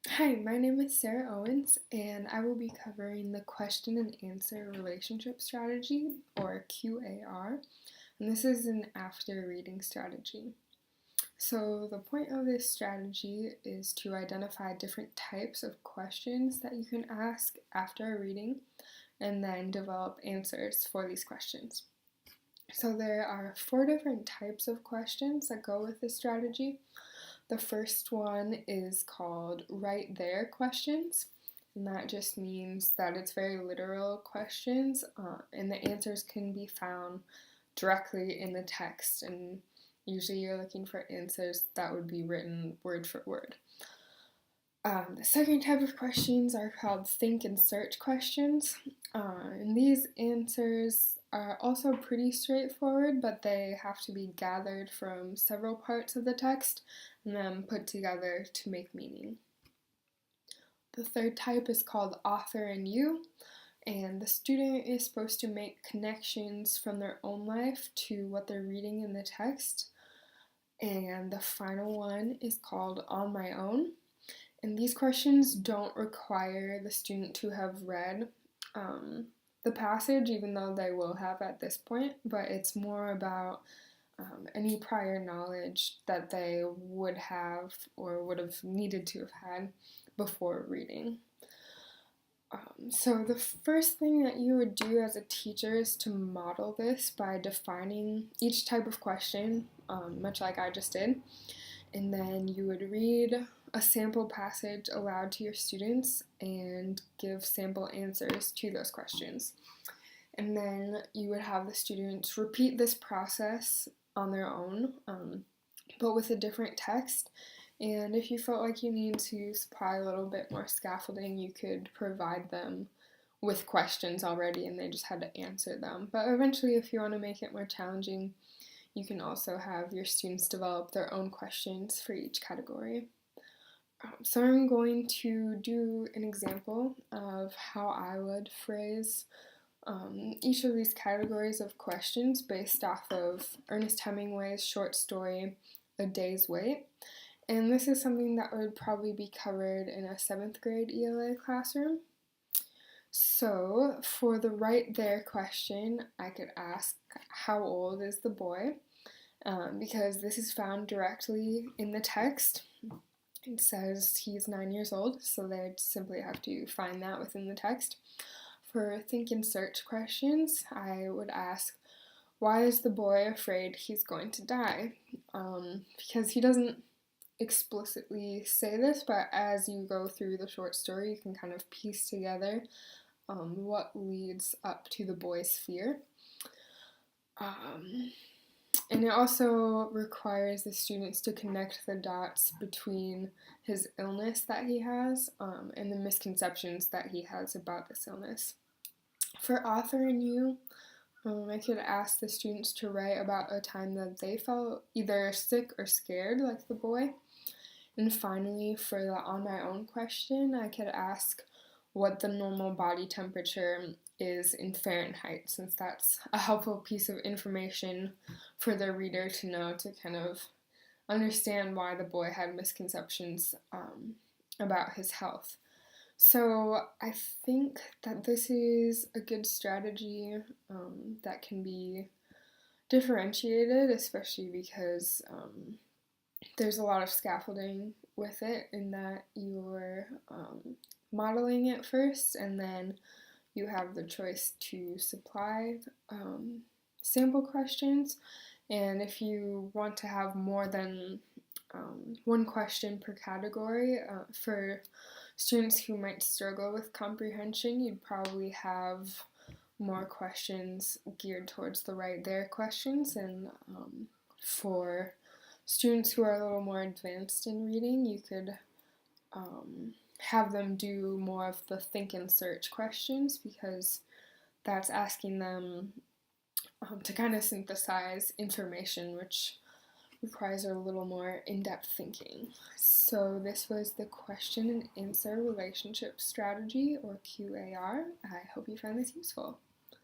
Hi, my name is Sarah Owens, and I will be covering the question and answer relationship strategy, or QAR, and this is an after reading strategy. So, the point of this strategy is to identify different types of questions that you can ask after a reading and then develop answers for these questions. So, there are 4 different types of questions that go with this strategy. The first one is called right there questions, and that just means that it's very literal questions, and the answers can be found directly in the text, and usually you're looking for answers that would be written word for word. The second type of questions are called think and search questions, and these answers are also pretty straightforward, but they have to be gathered from several parts of the text and then put together to make meaning. The third type is called author and you, and the student is supposed to make connections from their own life to what they're reading in the text. And the final one is called on my own. And these questions don't require the student to have read the passage, even though they will have at this point, but it's more about any prior knowledge that they would have or would have needed to have had before reading. So, the first thing that you would do as a teacher is to model this by defining each type of question, much like I just did. And then you would read a sample passage aloud to your students and give sample answers to those questions. And then you would have the students repeat this process on their own, but with a different text. And if you felt like you need to supply a little bit more scaffolding, you could provide them with questions already and they just had to answer them. But eventually, if you want to make it more challenging, you can also have your students develop their own questions for each category. So I'm going to do an example of how I would phrase each of these categories of questions based off of Ernest Hemingway's short story, A Day's Wait. And this is something that would probably be covered in a 7th grade ELA classroom. So for the right there question, I could ask, how old is the boy? Because this is found directly in the text. It says he's 9 years old, so they'd simply have to find that within the text. For think and search questions, I would ask, why is the boy afraid he's going to die? Because he doesn't explicitly say this, but as you go through the short story, you can kind of piece together what leads up to the boy's fear. And it also requires the students to connect the dots between his illness that he has and the misconceptions that he has about this illness. For author and you, I could ask the students to write about a time that they felt either sick or scared, like the boy. And finally, for the on my own question, I could ask what the normal body temperature is in Fahrenheit, since that's a helpful piece of information for the reader to know to kind of understand why the boy had misconceptions about his health. So I think that this is a good strategy that can be differentiated, especially because there's a lot of scaffolding with it in that you're modeling it first, and then you have the choice to supply sample questions. And if you want to have more than one question per category, for students who might struggle with comprehension, you'd probably have more questions geared towards the right there questions. And for students who are a little more advanced in reading, you could have them do more of the think and search questions, because that's asking them to kind of synthesize information, which requires a little more in-depth thinking. So this was the question and answer relationship strategy, or QAR. I hope you found this useful.